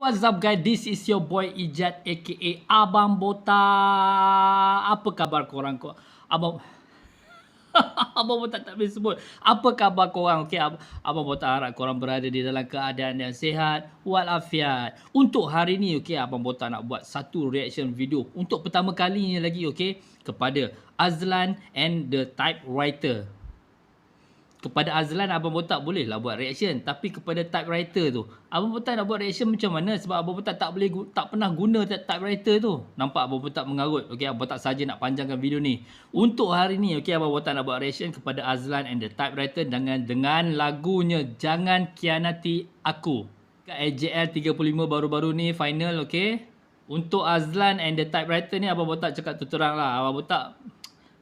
What's up guys, this is your boy Ijat aka Abang Botak. Apa khabar korang? Abang Abang Botak tak boleh sebut. Apa khabar korang? Okey, Abang Botak harap korang berada di dalam keadaan yang sihat walafiat. Untuk hari ni okey, Abang Botak nak buat satu reaction video untuk pertama kalinya lagi okey, kepada Azlan and the Typewriter. Kepada Azlan, Abang Botak bolehlah buat reaction. Tapi kepada typewriter tu, Abang Botak nak buat reaction macam mana? Sebab Abang Botak tak pernah guna typewriter tu. Nampak Abang Botak mengarut. Okey, Abang Botak saja nak panjangkan video ni. Untuk hari ni, okey, Abang Botak nak buat reaction kepada Azlan and the Typewriter dengan lagunya Jangan Khianati Aku. Kat AJL 35 baru-baru ni final, okey. Untuk Azlan and the Typewriter ni, Abang Botak cakap terang lah. Abang Botak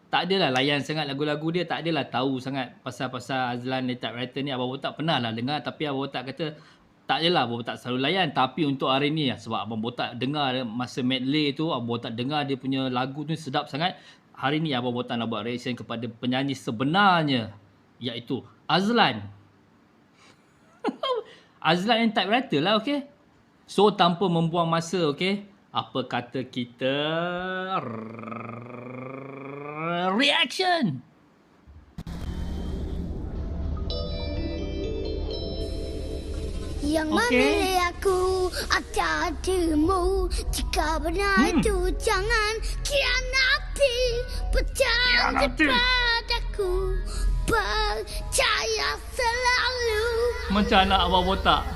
tak adalah layan sangat lagu-lagu dia, tak adalah tahu sangat pasal Azlan dan Typewriter ni. Abang Botak pernah lah dengar, tapi Abang Botak kata tak adalah Abang Botak selalu layan. Tapi untuk hari ni, sebab Abang Botak dengar masa medley tu, Abang Botak dengar dia punya lagu tu sedap sangat. Hari ni Abang Botak nak buat reaction kepada penyanyi sebenarnya, iaitu Azlan. Azlan and Typewriter lah, okey. So tanpa membuang masa, okey, apa kata kita reaction. Yang memilih aku ada dirimu. Jika benar itu jangan khianati. Berjanji padaku, percaya selalu. Macam anak Abang Botak.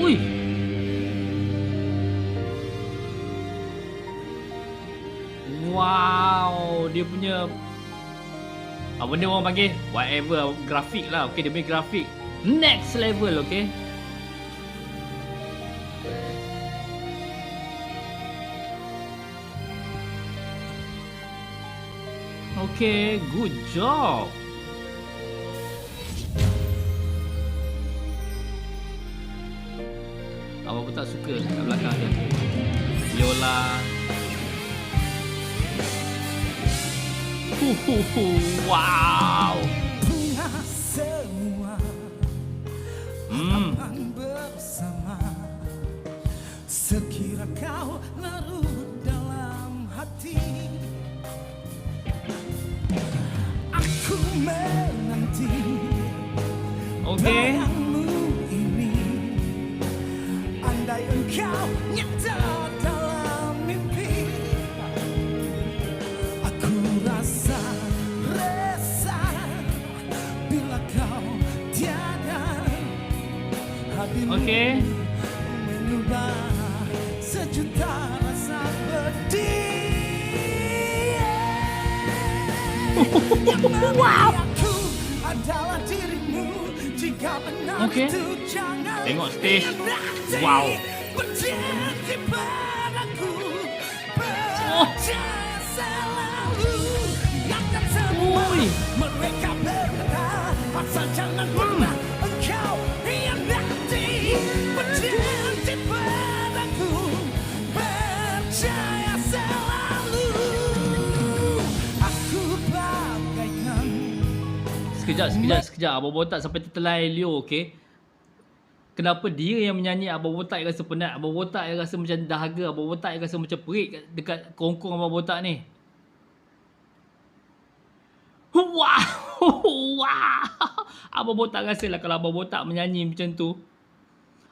Ui. Wow, dia punya apa benda orang panggil? Whatever, grafik lah. Okey, dia punya grafik next level, okey. Okay, good job. Abang pun tak suka kat belakang dia. Viola. Wow. Punya semua harapan bersama. Sekira kau larut dalam hati, aku menanti bayangmu ini. Andai engkau nyata dalam mimpi, aku rasa resah bila kau tiada. Hatimu mengubah sejuta rasa pedih. Yang memilih aku adalah dirimu. Jika benar itu jangan tengok stage. khianati. Wow. Berjanji padaku, percaya selalu. Biarkan semua mereka berkata, asal jangan pernah engkau khianati. Berjanji padaku, percaya selalu. Aku bagaikan. Sekejap. Abang Botak sampai tertelai Leo, okey. Kenapa dia yang menyanyi, Abang Botak yang rasa penat, Abang Botak yang rasa macam dahaga, Abang Botak yang rasa macam perit dekat kongkong Abang Botak ni. Wow. Abang Botak rasalah kalau Abang Botak menyanyi macam tu,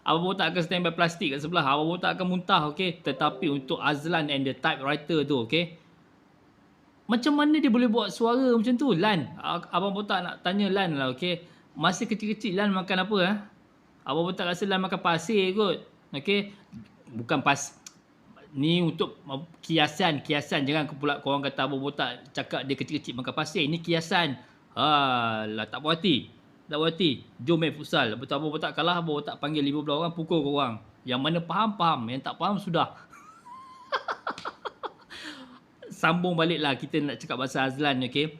Abang Botak akan standby plastik kat sebelah. Abang Botak akan muntah, okey. Tetapi untuk Azlan and the Typewriter tu, okey, macam mana dia boleh buat suara macam tu, Lan? Abang Botak nak tanya Lan lah, okey. Masa kecil-kecil Lan makan apa? Abang Botak rasa Lan makan pasir kot. Okey. Bukan ni untuk kiasan. Jangan pula korang kata Abang Botak cakap dia kecil-kecil makan pasir. Ini kiasan. Lah, tak puas hati. Jom main futsal. Betul Abang Botak kalah, Abang Botak panggil 15 orang pukul korang. Yang mana faham, yang tak faham sudah. Sambung baliklah kita nak cakap pasal Azlan, okey.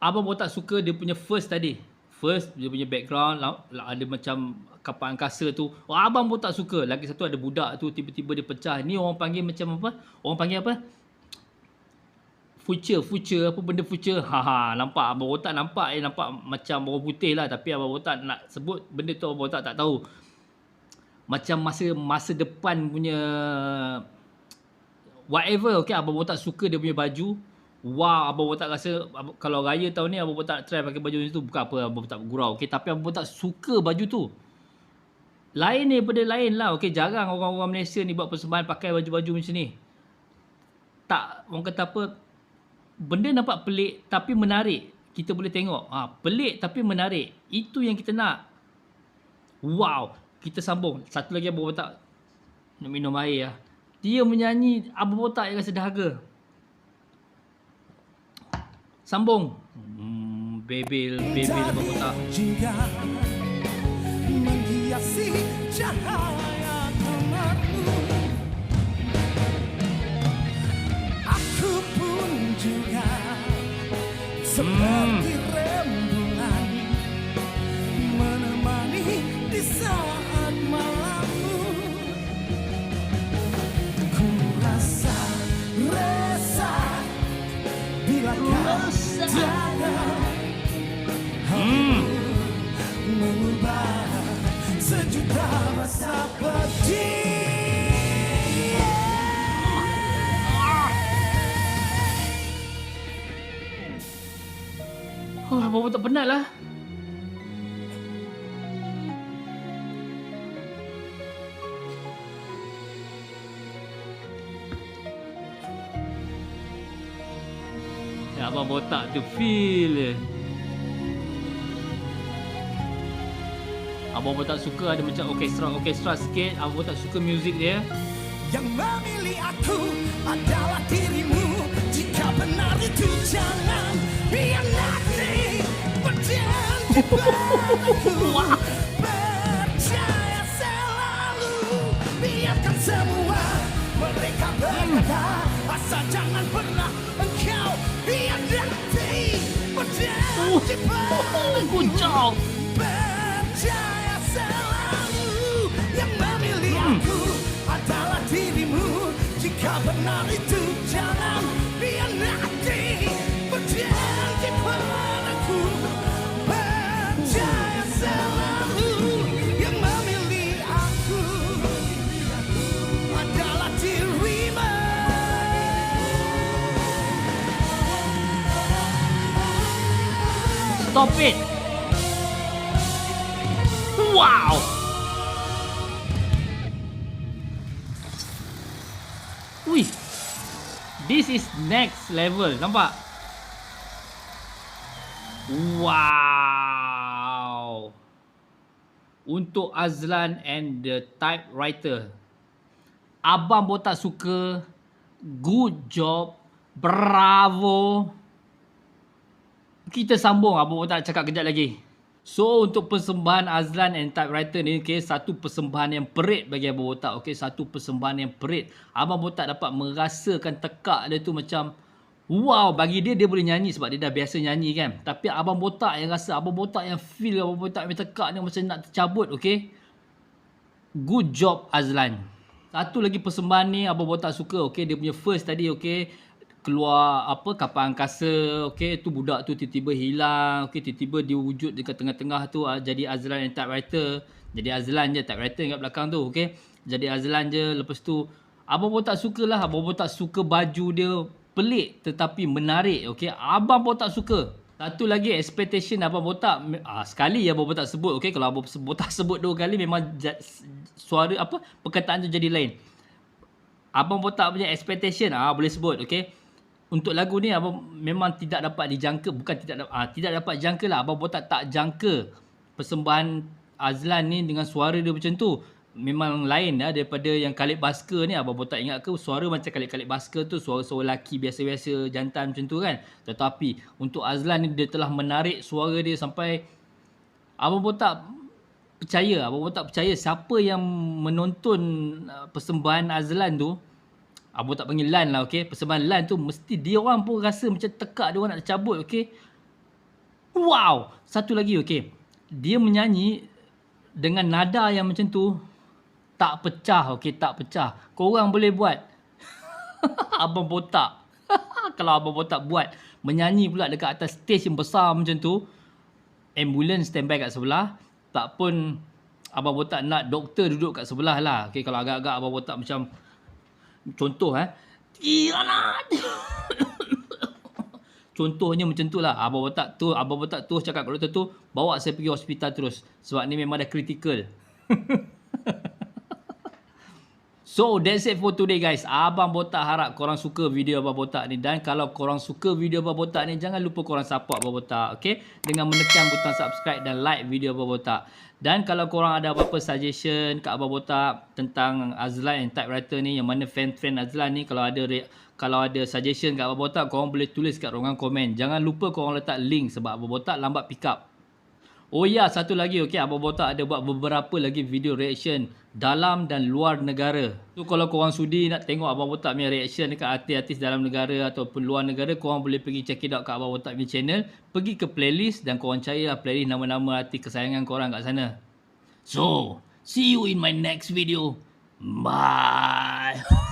Abang Botak suka dia punya first tadi. Dia punya background ada macam kapal angkasa tu. Abang Botak suka. Lagi satu ada budak tu tiba-tiba dia pecah. Ni orang panggil macam apa? Orang panggil apa? future apa benda future. Nampak abang botak nampak macam orang putih lah, tapi abang botak nak sebut benda tu abang botak tak tahu. Macam masa depan punya whatever, okay, abang botak suka dia punya baju. Wow, abang botak rasa kalau raya tahun ni abang botak nak try pakai baju macam tu, bukan apa abang botak bergurau, okay, tapi abang botak suka baju tu. Lain daripada lain lah, okay, jarang orang-orang Malaysia ni buat persembahan pakai baju-baju macam ni. Tak, orang kata apa, benda nampak pelik tapi menarik. Kita boleh tengok, pelik tapi menarik. Itu yang kita nak. Wow, kita sambung. Satu lagi abang botak nak minum air lah. Dia menyanyi, abang botak yang rasa dahaga. Sambung. Bebel abang botak. Jika menghiasi cahaya kamarmu, aku pun juga seperti rembulan menemani di saat malammu. Ku rasa resah bila kau datang, mengubah sejuta rasa pedih. Abang botak penat lah. Abang botak tu feel. Abang botak suka ada macam orkestra sikit. Abang botak suka muzik dia. Yang memilih aku adalah dirimu. Jika benar itu jangan biar nanti berjanji padaku. Percaya selalu, biarkan semua mereka berkata, asal jangan pernah engkau biar nanti berjanji padaku. Kucau. Percaya selalu, yang memilih aku adalah dirimu. Jika benar itu jangan biar nanti berjanji padaku. Percaya selalu, yang memilih aku adalah dirimu. Stop it. Wow. Wih. This is next level. Nampak? Wow. Untuk Azlan and the Typewriter. Abang botak suka. Good job. Bravo. Kita sambung. Abang botak cakap kejap lagi. So, untuk persembahan Azlan and Typewriter ni, okay, satu persembahan yang perit bagi Abang Botak. Okay, satu persembahan yang perit. Abang Botak dapat merasakan tekak dia tu macam, wow, bagi dia boleh nyanyi sebab dia dah biasa nyanyi kan. Tapi Abang Botak yang rasa, Abang Botak yang feel, Abang Botak yang tekak ni macam nak tercabut, okay. Good job Azlan. Satu lagi persembahan ni Abang Botak suka, okay. Dia punya first tadi, okay. Keluar apa kapal angkasa, okey, tu budak tu tiba-tiba hilang, okey, tiba-tiba dia wujud dekat tengah-tengah tu, jadi Azlan and Typewriter. Jadi Azlan je, Typewriter kat belakang tu, okey. Jadi Azlan je, lepas tu Abang Botak sukalah, Abang Botak suka baju dia pelik tetapi menarik, okey. Abang Botak suka. Satu lagi expectation Abang Botak, sekali Abang Botak sebut, okey, kalau Abang Botak sebut 2 kali memang suara apa perkataan tu jadi lain. Abang Botak punya expectation boleh sebut, okey. Untuk lagu ni abang memang tidak dapat dijangka, bukan tidak dapat jangka lah. Abang Botak tak jangka persembahan Azlan ni dengan suara dia macam tu. Memang lain lah daripada yang Khalid Basker ni. Abang Botak ingat ke suara macam Khalid Basker tu suara-suara lelaki biasa-biasa jantan macam tu kan. Tetapi untuk Azlan ni dia telah menarik suara dia sampai Abang Botak percaya. Abang Botak percaya siapa yang menonton persembahan Azlan tu, Abang tak panggil Lan lah, okay. Persembahan Lan tu mesti dia orang pun rasa macam tekak, dia orang nak cabut, okay. Wow. Satu lagi, okay. Dia menyanyi dengan nada yang macam tu, tak pecah, okay. Tak pecah. Korang boleh buat. Abang Botak. kalau Abang Botak buat menyanyi pula dekat atas stage yang besar macam tu, ambulans standby kat sebelah, tak pun Abang Botak nak doktor duduk kat sebelah lah. Okay, kalau agak-agak Abang Botak macam contoh contohnya macam tu lah. Abang Botak tu cakap kat doktor tu, bawa saya pergi hospital terus. Sebab ni memang dah critical. So that's it for today guys. Abang Botak harap korang suka video Abang Botak ni. Dan kalau korang suka video Abang Botak ni, jangan lupa korang support Abang Botak. Okay? Dengan menekan butang subscribe dan like video Abang Botak. Dan kalau korang ada apa-apa suggestion kat Abang Botak tentang Azlan and typewriter ni, yang mana fan-fan Azlan ni, kalau ada suggestion kat Abang Botak, korang boleh tulis kat ruangan komen. Jangan lupa korang letak link sebab Abang Botak lambat pick up. Oh ya, satu lagi, okay, Abang Botak ada buat beberapa lagi video reaction dalam dan luar negara. So kalau korang sudi nak tengok Abang Botak punya reaction dekat artis-artis dalam negara ataupun luar negara, korang boleh pergi check it out kat Abang Botak punya channel. Pergi ke playlist dan korang carilah playlist nama-nama artis kesayangan korang kat sana. So, see you in my next video. Bye.